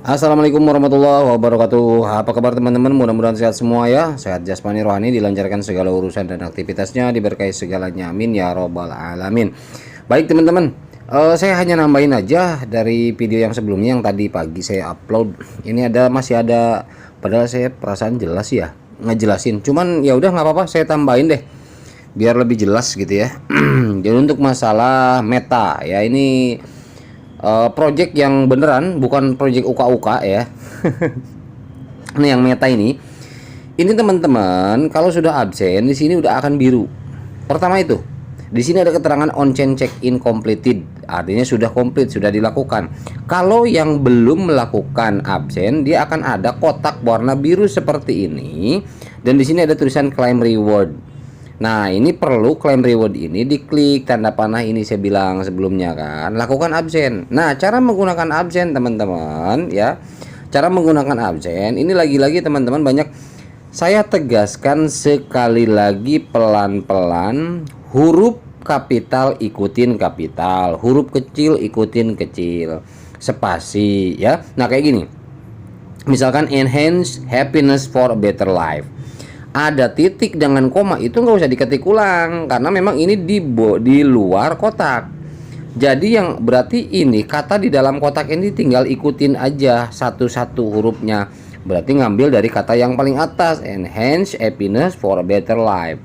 Assalamualaikum warahmatullahi wabarakatuh. Apa kabar teman-teman? Mudah-mudahan sehat semua ya. Sehat jasmani rohani, dilancarkan segala urusan dan aktivitasnya, diberkahi segalanya. Amin ya robbal alamin. Baik teman-teman, saya hanya nambahin aja dari video yang sebelumnya yang tadi pagi saya upload. Ini masih ada, padahal saya perasaan jelas ya ngejelasin. Cuman ya udah nggak apa-apa, saya tambahin deh biar lebih jelas gitu ya. Jadi untuk masalah meta ya, ini project yang beneran, bukan project uka-uka ya. Ini yang meta ini teman-teman, kalau sudah absen di sini udah akan biru. Pertama itu, di sini ada keterangan on chain check-in completed, artinya sudah komplit, sudah dilakukan. Kalau yang belum melakukan absen, dia akan ada kotak warna biru seperti ini, dan di sini ada tulisan claim reward. Nah, ini perlu claim reward ini diklik tanda panah ini, saya bilang sebelumnya kan, lakukan absen. Nah, cara menggunakan absen teman-teman ya. Cara menggunakan absen ini lagi-lagi teman-teman, banyak saya tegaskan sekali lagi, pelan-pelan, huruf kapital ikutin kapital, huruf kecil ikutin kecil, spasi ya. Nah, kayak gini. Misalkan enhance happiness for a better life. Ada titik dengan koma itu nggak usah diketik ulang karena memang ini di luar kotak. Jadi yang berarti ini kata di dalam kotak ini tinggal ikutin aja satu-satu hurufnya. Berarti ngambil dari kata yang paling atas, enhance happiness for a better life,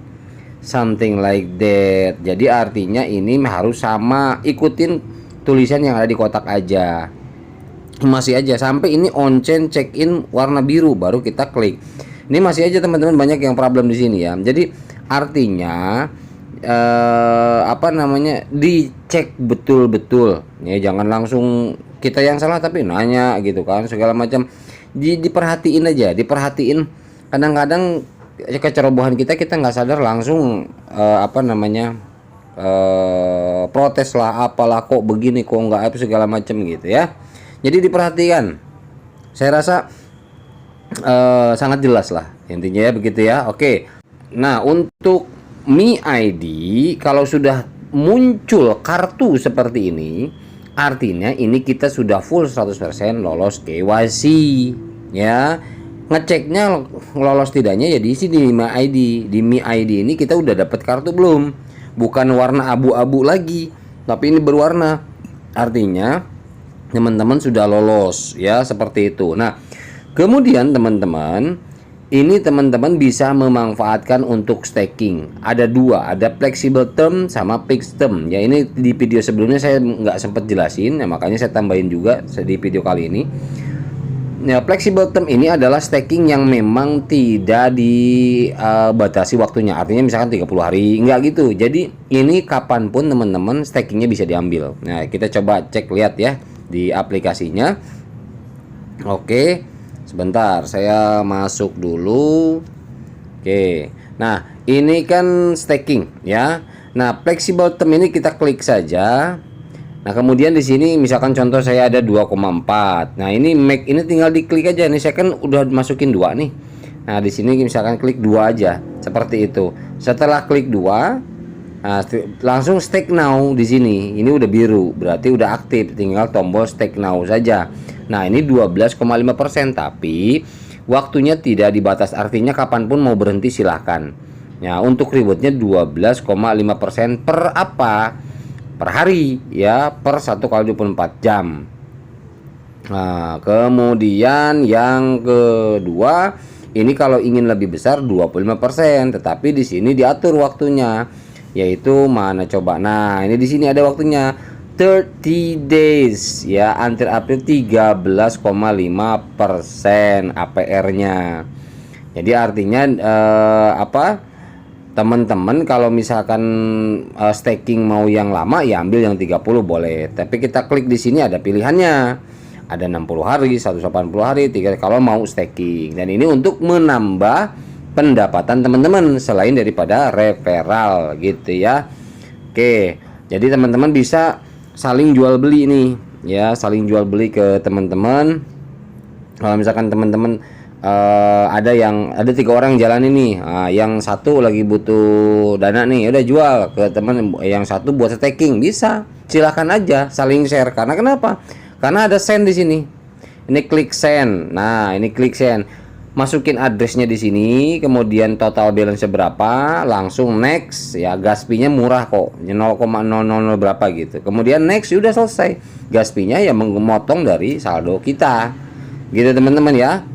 something like that. Jadi artinya ini harus sama, ikutin tulisan yang ada di kotak aja. Masih aja sampai ini on chain check in warna biru baru kita klik. Ini masih aja teman-teman, banyak yang problem di sini ya. Jadi artinya dicek betul-betul ya, jangan langsung kita yang salah tapi nanya gitu kan segala macam. Diperhatiin aja, diperhatiin. Kadang-kadang kecerobohan kita nggak sadar langsung protes lah, apalah kok begini, kok nggak apa segala macam gitu ya. Jadi diperhatikan. Saya rasa sangat jelas lah intinya ya, begitu ya. Oke. Nah, untuk MiID kalau sudah muncul kartu seperti ini, artinya ini kita sudah full 100% lolos KYC ya. Ngeceknya lolos tidaknya ya di sini di MiID. Di MiID ini kita udah dapat kartu belum? Bukan warna abu-abu lagi, tapi ini berwarna. Artinya teman-teman sudah lolos ya, seperti itu. Nah, kemudian teman-teman, ini teman-teman bisa memanfaatkan untuk staking. Ada dua, ada flexible term sama fixed term. Ya, ini di video sebelumnya saya nggak sempat jelasin, ya, makanya saya tambahin juga di video kali ini. Ya, flexible term ini adalah staking yang memang tidak dibatasi waktunya. Artinya misalkan 30 hari, enggak gitu. Jadi ini kapanpun teman-teman stakingnya bisa diambil. Nah, kita coba cek lihat ya di aplikasinya. Oke. Sebentar, saya masuk dulu. Oke. Nah, ini kan staking ya. Nah, flexible term ini kita klik saja. Nah, kemudian di sini misalkan contoh saya ada 2,4. Nah, ini make ini tinggal diklik aja nih. Saya kan udah masukin 2 nih. Nah, di sini misalkan klik 2 aja. Seperti itu. Setelah klik 2, nah, langsung stake now di sini. Ini udah biru, berarti udah aktif. Tinggal tombol stake now saja. Nah, ini 12,5%, tapi waktunya tidak dibatas, artinya kapanpun mau berhenti silahkan. Nah, untuk rewardnya 12,5% per apa? Per hari ya, per 1 kali 24 jam. Nah, kemudian yang kedua, ini kalau ingin lebih besar 25%, tetapi di sini diatur waktunya, yaitu mana coba. Nah, ini di sini ada waktunya 30 days ya, until April 13,5% APR-nya. Jadi artinya teman-teman kalau misalkan staking mau yang lama ya ambil yang 30 boleh. Tapi kita klik di sini ada pilihannya. Ada 60 hari, 180 hari, 3 kalau mau staking. Dan ini untuk menambah pendapatan teman-teman selain daripada referral gitu ya. Oke. Jadi teman-teman bisa saling jual beli nih ya, saling jual beli ke teman-teman. Kalau misalkan teman-teman ada 3 orang jalan ini, yang satu lagi butuh dana nih, udah jual ke teman yang satu buat staking, bisa silahkan aja saling share. Karena kenapa? Karena ada send di sini. Ini klik send. Nah, ini klik send. Masukin addressnya di sini, kemudian total balance berapa, langsung next ya. Gas fee-nya murah kok, 0,000 berapa gitu. Kemudian next, sudah selesai. Gas fee-nya ya memotong dari saldo kita. Gitu teman-teman ya.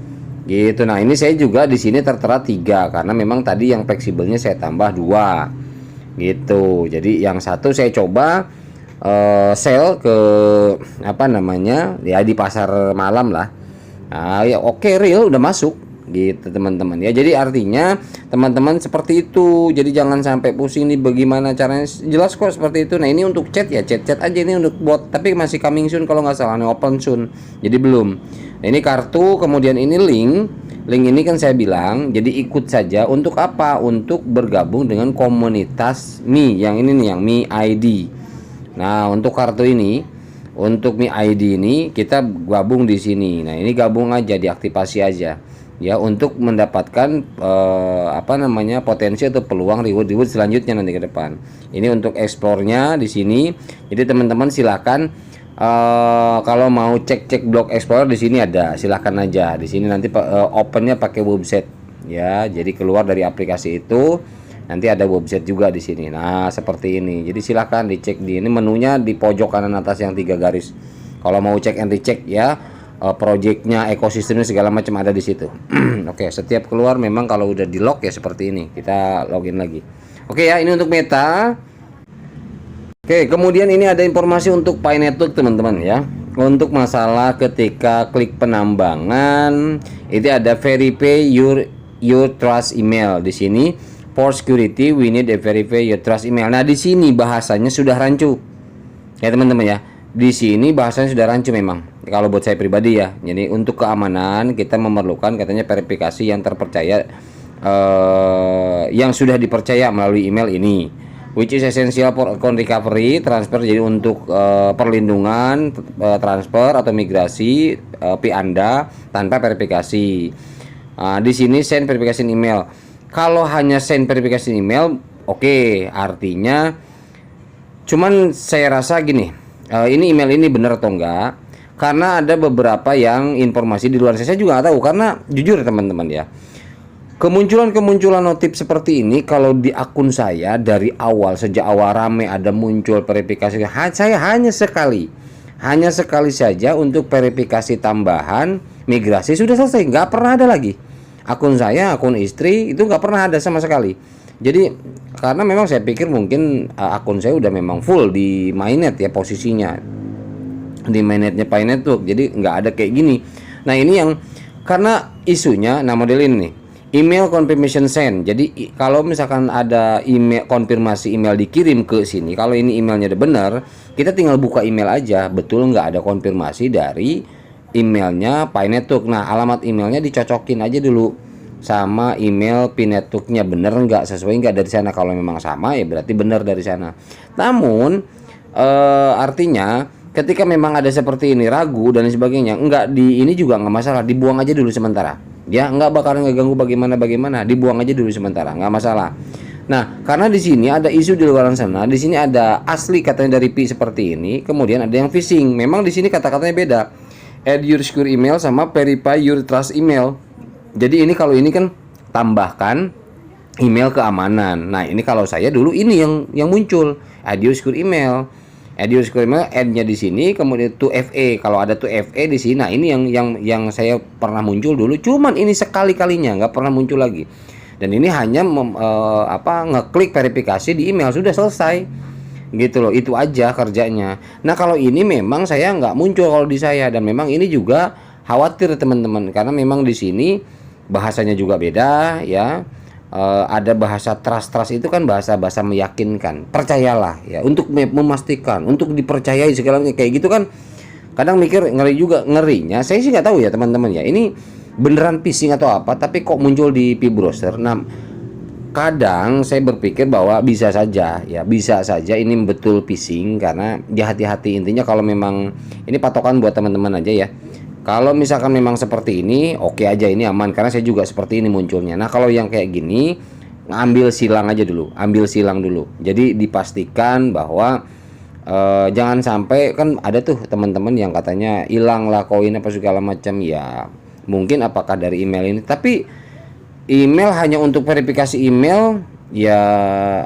Gitu. Nah, ini saya juga di sini tertera 3 karena memang tadi yang fleksibelnya saya tambah 2. Gitu. Jadi yang satu saya coba sell ke apa namanya ya di pasar malam lah. Nah, ya oke, real udah masuk gitu teman-teman ya. Jadi artinya teman-teman seperti itu. Jadi jangan sampai pusing nih bagaimana caranya, jelas kok seperti itu. Nah, ini untuk chat ya, chat aja, ini untuk bot, tapi masih coming soon kalau nggak salah, nih open soon. Jadi belum. Nah, ini kartu, kemudian ini link ini kan saya bilang, jadi ikut saja. Untuk apa? Untuk bergabung dengan komunitas Mi yang ini nih, yang Mi ID. Nah, untuk kartu ini, untuk Mi ID ini kita gabung di sini. Nah, ini gabung aja, diaktifasi aja ya, untuk mendapatkan apa namanya, potensi atau peluang reward selanjutnya nanti ke depan. Ini untuk explore-nya di sini. Jadi teman-teman silakan kalau mau cek blog explorer di sini ada, silahkan aja. Di sini nanti opennya pakai website ya. Jadi keluar dari aplikasi itu nanti ada website juga di sini. Nah, seperti ini. Jadi silahkan dicek di ini menunya di pojok kanan atas yang 3 garis. Kalau mau cek and recheck ya, projectnya, ekosistemnya segala macam ada di situ. Oke, setiap keluar memang kalau udah di lock ya seperti ini. Kita login lagi. Oke ya, ini untuk meta. Oke, kemudian ini ada informasi untuk Pi Network teman-teman ya. Untuk masalah ketika klik penambangan, itu ada verify your trust email di sini. For security, we need to verify your trust email. Nah, di sini bahasanya sudah rancu. Ya, teman-teman ya. Di sini bahasanya sudah rancu memang. Kalau buat saya pribadi ya. Jadi untuk keamanan kita memerlukan katanya verifikasi yang terpercaya, yang sudah dipercaya melalui email ini. Which is essential for account recovery transfer. Jadi untuk perlindungan transfer atau migrasi PI Anda tanpa verifikasi. Di sini send verification email. Kalau hanya send verification email, oke, artinya cuman saya rasa gini, ini email ini benar atau enggak, karena ada beberapa yang informasi di luar saya juga nggak tahu. Karena jujur teman-teman ya, kemunculan notif seperti ini kalau di akun saya dari awal, sejak awal rame ada muncul verifikasi, saya hanya sekali saja untuk verifikasi tambahan migrasi, sudah selesai, nggak pernah ada lagi. Akun saya, akun istri itu nggak pernah ada sama sekali. Jadi karena memang saya pikir mungkin akun saya udah memang full di mainnet ya, posisinya di mainnetnya Pi Network, jadi nggak ada kayak gini. Nah, ini yang karena isunya, nah model ini nih, email confirmation send. Jadi kalau misalkan ada email konfirmasi email dikirim ke sini, kalau ini emailnya udah benar, kita tinggal buka email aja, betul nggak ada konfirmasi dari emailnya Pi Network. Nah, alamat emailnya dicocokin aja dulu sama email Pi Networknya, bener nggak, sesuai nggak dari sana. Kalau memang sama ya berarti bener dari sana. Namun artinya ketika memang ada seperti ini ragu dan sebagainya, nggak di ini juga nggak masalah, dibuang aja dulu sementara ya, nggak bakalan ngeganggu bagaimana, dibuang aja dulu sementara, nggak masalah. Nah, karena di sini ada isu di luar sana, di sini ada asli katanya dari Pi seperti ini, kemudian ada yang phishing. Memang di sini kata-katanya beda. Add your secure email sama verify your trust email. Jadi ini kalau ini kan tambahkan email keamanan. Nah, ini kalau saya dulu ini yang muncul, add your secure email. Add your secure email, add-nya di sini, kemudian 2FA. Kalau ada 2FA di sini, nah ini yang saya pernah muncul dulu, cuman ini sekali-kalinya, nggak pernah muncul lagi. Dan ini hanya ngeklik verifikasi di email, sudah selesai. Gitu loh, itu aja kerjanya. Nah, kalau ini memang saya nggak muncul kalau di saya, dan memang ini juga khawatir teman-teman, karena memang di sini bahasanya juga beda ya. Ada bahasa trust itu kan bahasa meyakinkan, percayalah ya, untuk memastikan, untuk dipercayai segalanya kayak gitu kan. Kadang mikir ngeri juga, ngerinya saya sih nggak tahu ya teman-teman ya, ini beneran phishing atau apa, tapi kok muncul di Pi browser. Nah, kadang saya berpikir bahwa bisa saja ini betul phishing, karena ya hati-hati. Intinya kalau memang ini patokan buat teman-teman aja ya, kalau misalkan memang seperti ini oke aja, ini aman, karena saya juga seperti ini munculnya. Nah, kalau yang kayak gini ambil silang dulu, jadi dipastikan bahwa Jangan sampai kan ada tuh teman-teman yang katanya hilang lah koin apa segala macam ya. Mungkin apakah dari email ini, tapi email hanya untuk verifikasi email ya.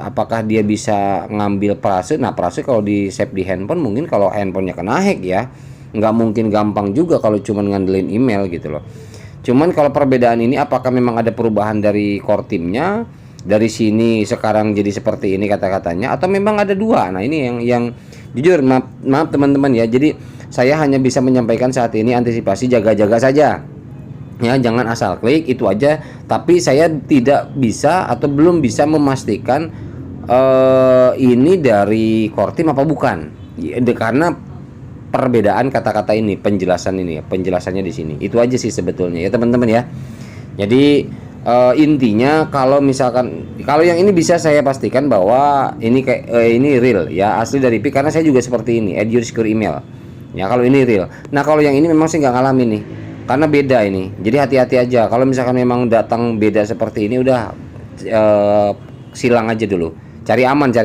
Apakah dia bisa ngambil prase? Nah, prase kalau di save di handphone, mungkin kalau handphonenya kena hack ya nggak mungkin gampang juga kalau cuman ngandelin email gitu loh. Cuman kalau perbedaan ini apakah memang ada perubahan dari core timnya, dari sini sekarang jadi seperti ini kata-katanya, atau memang ada dua. Nah ini yang jujur, maaf teman-teman ya, jadi saya hanya bisa menyampaikan saat ini antisipasi, jaga-jaga saja ya, jangan asal klik itu aja. Tapi saya tidak bisa atau belum bisa memastikan ini dari core team apa bukan ya, karena perbedaan kata-kata ini, penjelasannya di sini. Itu aja sih sebetulnya ya teman-teman ya. Jadi intinya kalau misalkan kalau yang ini bisa saya pastikan bahwa ini kayak ini real ya, asli dari Pi, karena saya juga seperti ini, add your secure email. Ya kalau ini real. Nah kalau yang ini memang saya nggak ngalamin nih, karena beda ini. Jadi hati-hati aja. Kalau misalkan memang datang beda seperti ini, udah silang aja dulu. Cari aman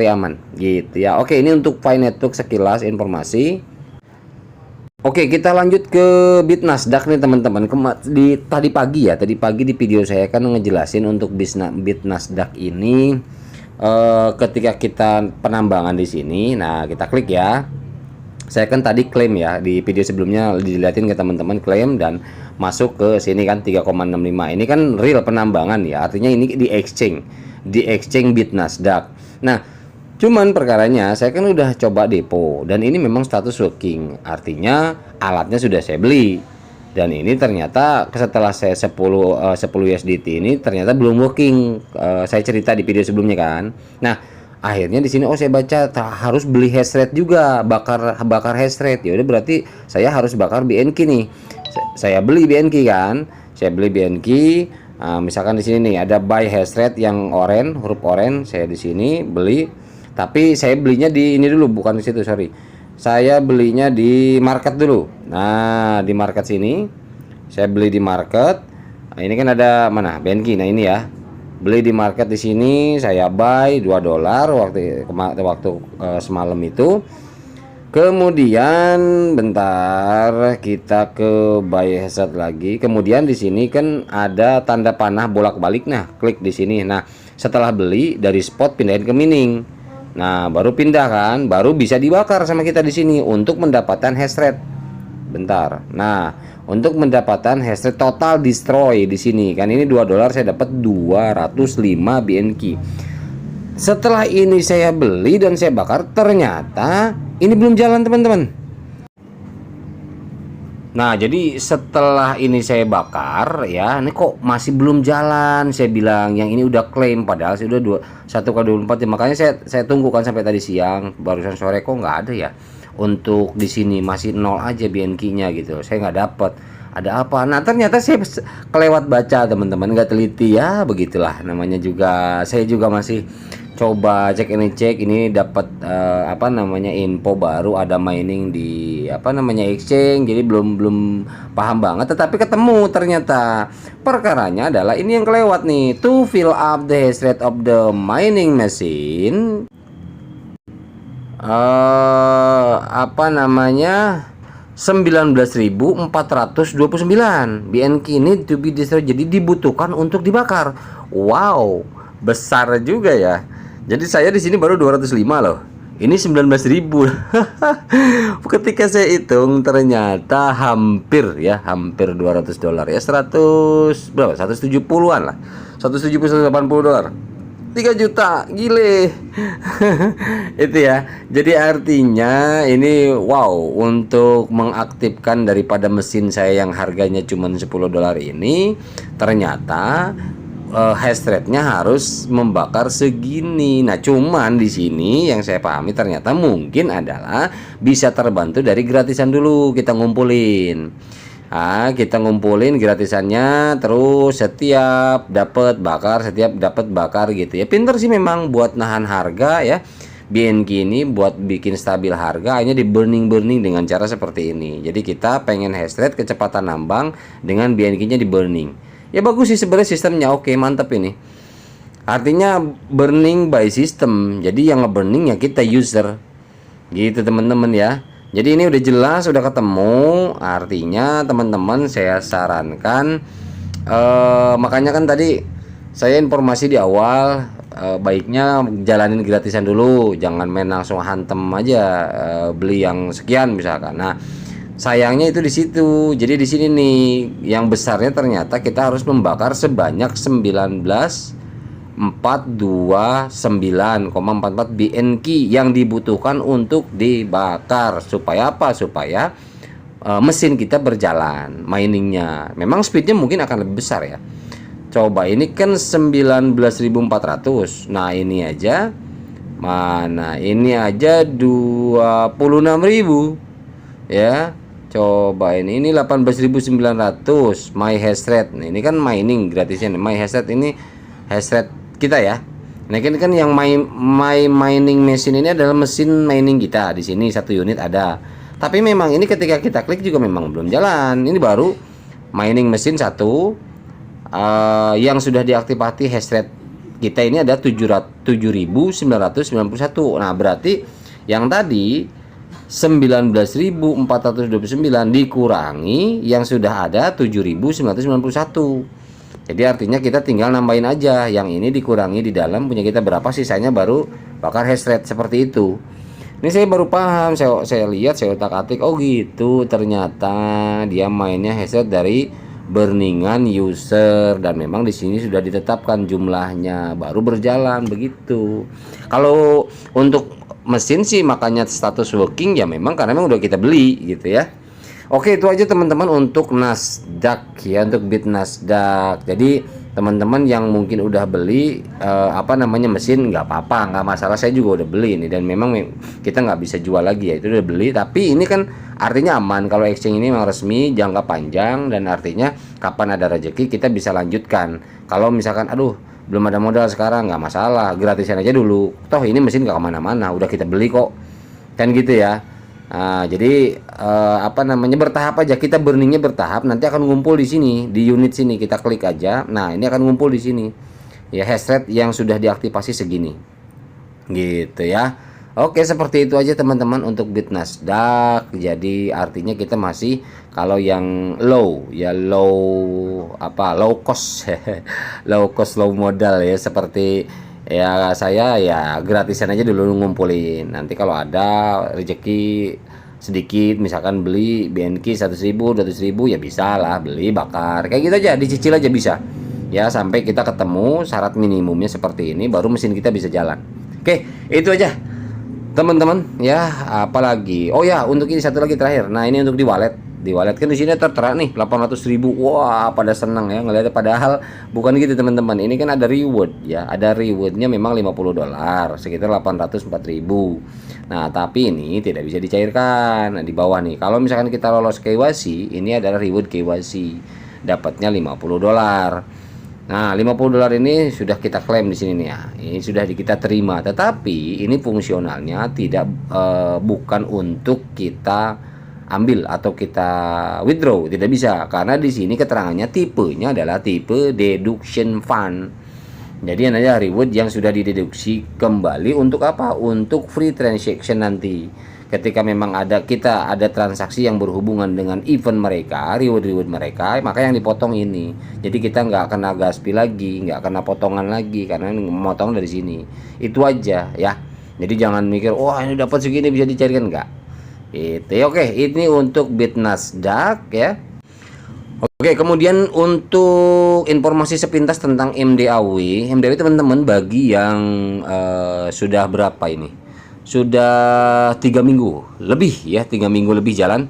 gitu ya. Oke, ini untuk Pi Network sekilas informasi. Oke, kita lanjut ke Bit Nasdaq nih teman-teman. Tadi pagi di video saya kan ngejelasin untuk Bit Nasdaq ini ketika kita penambangan di sini. Nah, kita klik ya. Saya kan tadi klaim ya di video sebelumnya, dilihatin ke teman-teman, klaim dan masuk ke sini kan 3,65. Ini kan real penambangan ya. Artinya ini di exchange Bit Nasdaq. Nah, cuman perkaranya saya kan udah coba depo dan ini memang status working, artinya alatnya sudah saya beli. Dan ini ternyata setelah saya 10 USDT ini ternyata belum working. Saya cerita di video sebelumnya kan. Nah, akhirnya di sini saya baca harus beli hash rate juga, bakar hash rate. Ya udah berarti saya harus bakar BNK nih. Saya beli BNK kan. Saya beli BNK. Misalkan di sini nih ada buy hash rate yang huruf orange, saya di sini beli. Tapi saya belinya di ini dulu, bukan di situ, sorry. Saya belinya di market dulu. Nah, di market sini saya beli di market. Nah, ini kan ada mana? BNK. Nah, ini ya. Beli di market di sini, saya buy $2 waktu semalam itu. Kemudian bentar kita ke buy hashtag lagi. Kemudian di sini kan ada tanda panah bolak-balik. Nah, klik di sini. Nah, setelah beli dari spot pindahin ke mining. Nah, baru pindah kan, baru bisa dibakar sama kita di sini untuk mendapatkan hash rate. Bentar. Nah, untuk mendapatkan hash rate total destroy di sini kan ini $2 saya dapat 205 BNK. Setelah ini saya beli dan saya bakar, ternyata ini belum jalan teman-teman. Nah, jadi setelah ini saya bakar ya, ini kok masih belum jalan. Saya bilang yang ini udah klaim, padahal saya udah 1,24 ya. Makanya saya tunggu kan sampai tadi siang, barusan sore kok nggak ada ya. Untuk di sini masih 0 aja BNK-nya gitu. Saya nggak dapat. Ada apa? Nah, ternyata saya kelewat baca teman-teman, nggak teliti ya, begitulah namanya juga. Saya juga masih coba cek ini dapat apa namanya info baru, ada mining di apa namanya exchange, jadi belum paham banget, tetapi ketemu ternyata perkaranya adalah ini yang kelewat nih, to fill up the hash rate of the mining machine apa namanya 19.429 BNK ini to be destroyed, jadi dibutuhkan untuk dibakar. Wow, besar juga ya. Jadi saya di sini baru 205 loh. Ini 19.000. Ketika saya hitung ternyata hampir $200 ya, 100 berapa? 170-an lah. 170-180 dolar. 3 juta, gile. Itu ya. Jadi artinya ini wow, untuk mengaktifkan daripada mesin saya yang harganya cuma $10 ini, ternyata hash rate-nya harus membakar segini. Nah, cuman di sini yang saya pahami ternyata mungkin adalah bisa terbantu dari gratisan dulu kita ngumpulin. Kita ngumpulin gratisannya, terus setiap dapat bakar gitu ya. Pinter sih memang buat nahan harga ya. BNK ini buat bikin stabil harga hanya di burning dengan cara seperti ini. Jadi kita pengen hash rate kecepatan nambang dengan BNK-nya di burning. Ya bagus sih sebenarnya sistemnya, oke, mantap ini. Artinya burning by system. Jadi yang nge-burning ya kita user. Gitu teman-teman ya. Jadi ini udah jelas, udah ketemu. Artinya teman-teman saya sarankan makanya kan tadi saya informasi di awal, baiknya jalanin gratisan dulu, jangan main langsung hantem aja, beli yang sekian misalkan. Nah, sayangnya itu di situ. Jadi di sini nih yang besarnya ternyata kita harus membakar sebanyak 19.429,44 BNK yang dibutuhkan untuk dibakar. Supaya apa? Supaya mesin kita berjalan miningnya. Memang speednya mungkin akan lebih besar ya. Coba ini kan 19.400. Nah ini aja, mana ini aja 26.000 ya. Coba ini 18.900 my hash rate. Nah, ini kan mining gratisnya. My hash rate ini hash rate kita ya. Nah ini kan yang my mining machine ini adalah mesin mining kita. Di sini 1 unit ada. Tapi memang ini ketika kita klik juga memang belum jalan. Ini baru mining mesin 1 yang sudah diaktifasi hash rate kita ini ada 7.991. Nah berarti yang tadi 19.429 dikurangi yang sudah ada 7.991. Jadi artinya kita tinggal nambahin aja, yang ini dikurangi di dalam punya kita berapa, sisanya baru bakar hash rate seperti itu. Ini saya baru paham, saya lihat, saya otak-atik, oh gitu, ternyata dia mainnya hash rate dari burningan user, dan memang di sini sudah ditetapkan jumlahnya baru berjalan begitu. Kalau untuk mesin sih makanya status working ya memang karena memang udah kita beli gitu ya. Oke, itu aja teman-teman untuk Nasdaq ya, untuk bit Nasdaq. Jadi teman-teman yang mungkin udah beli mesin, nggak apa-apa, nggak masalah, saya juga udah beli ini dan memang kita nggak bisa jual lagi ya, itu udah beli. Tapi ini kan artinya aman, kalau exchange ini memang resmi, jangka panjang, dan artinya kapan ada rezeki kita bisa lanjutkan. Kalau misalkan aduh belum ada modal sekarang, nggak masalah, gratisan aja dulu, toh ini mesin nggak kemana-mana, udah kita beli kok, kan gitu ya. Nah, jadi bertahap aja, kita burningnya bertahap, nanti akan ngumpul di sini, di unit sini, kita klik aja. Nah ini akan ngumpul di sini ya, hash rate yang sudah diaktifasi segini gitu ya. Oke, seperti itu aja teman-teman untuk bit Nasdaq. Jadi artinya kita masih, kalau yang low ya low cost low cost low modal ya, seperti ya saya ya gratisan aja dulu ngumpulin. Nanti kalau ada rezeki sedikit misalkan beli BNK 100.000 200.000 ya bisa lah beli bakar kayak gitu aja, dicicil aja bisa ya, sampai kita ketemu syarat minimumnya seperti ini baru mesin kita bisa jalan. Oke, itu aja teman-teman ya. Apalagi oh ya, untuk ini satu lagi terakhir. Nah ini untuk di wallet kan di sini tertera nih 800.000. Wah pada senang ya ngeliatnya, padahal bukan gitu teman-teman. Ini kan ada reward ya, ada rewardnya memang $50 sekitar 804.000. Nah tapi ini tidak bisa dicairkan. Nah di bawah nih, kalau misalkan kita lolos KYC, ini adalah reward KYC, dapatnya $50. Nah $50 ini sudah kita klaim di sini nih ya, ini sudah kita terima. Tetapi ini fungsionalnya tidak bukan untuk kita ambil atau kita withdraw, tidak bisa, karena di sini keterangannya tipenya adalah tipe deduction fund. Jadi ada reward yang sudah dideduksi kembali untuk apa? Untuk free transaction nanti. Ketika memang kita ada transaksi yang berhubungan dengan event mereka, reward mereka, maka yang dipotong ini. Jadi kita nggak kena gas fee lagi, nggak kena potongan lagi, karena memotong dari sini. Itu aja ya. Jadi jangan mikir, wah ini dapat segini bisa dicarikan, nggak. Itu oke, ini untuk bit Nasdaq ya. Oke, kemudian untuk informasi sepintas tentang MDAW teman-teman, bagi yang sudah berapa ini? Sudah 3 minggu lebih ya, 3 minggu lebih jalan.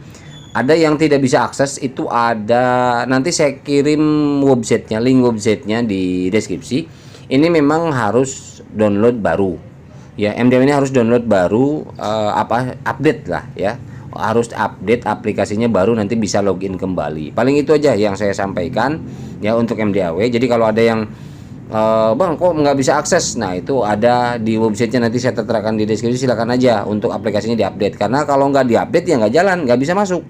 Ada yang tidak bisa akses, itu ada, nanti saya kirim websitenya, link websitenya di deskripsi. Ini memang harus download baru ya, MDAW ini harus download baru, update lah ya, harus update aplikasinya baru, nanti bisa login kembali. Paling itu aja yang saya sampaikan ya untuk MDAW. Jadi kalau ada yang bang kok nggak bisa akses, nah itu ada di websitenya, nanti saya terterakan di deskripsi, silakan aja untuk aplikasinya diupdate, karena kalau nggak diupdate ya nggak jalan, nggak bisa masuk.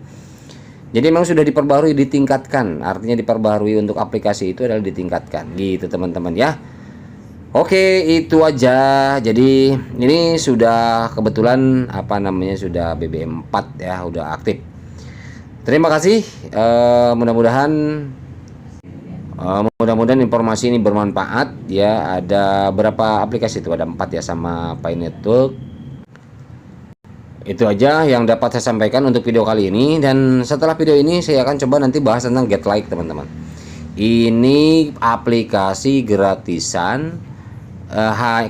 Jadi memang sudah diperbarui, ditingkatkan, artinya diperbarui untuk aplikasi itu adalah ditingkatkan gitu teman-teman ya. Oke, itu aja. Jadi ini sudah kebetulan apa namanya sudah BBM 4 ya, udah aktif. Terima kasih. Mudah-mudahan informasi ini bermanfaat ya. Ada berapa aplikasi itu? Ada 4 ya sama Pi Network. Itu aja yang dapat saya sampaikan untuk video kali ini, dan setelah video ini saya akan coba nanti bahas tentang Get Like, teman-teman. Ini aplikasi gratisan,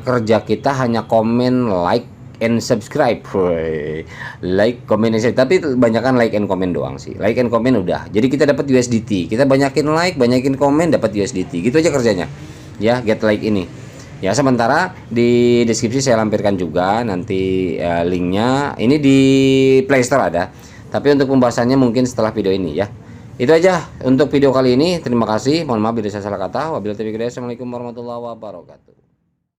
kerja kita hanya komen, like, and subscribe. Woy. Like, comment, and subscribe. Tapi banyakkan like and comment doang sih. Like and comment udah. Jadi kita dapat USDT. Kita banyakin like, banyakin komen, dapat USDT. Gitu aja kerjanya. Ya, Get Like ini. Ya, sementara di deskripsi saya lampirkan juga nanti linknya. Ini di Play Store ada. Tapi untuk pembahasannya mungkin setelah video ini ya. Itu aja untuk video kali ini. Terima kasih. Mohon maaf bila saya salah kata. Wabillahi taufiq hidayah. Assalamualaikum warahmatullahi wabarakatuh.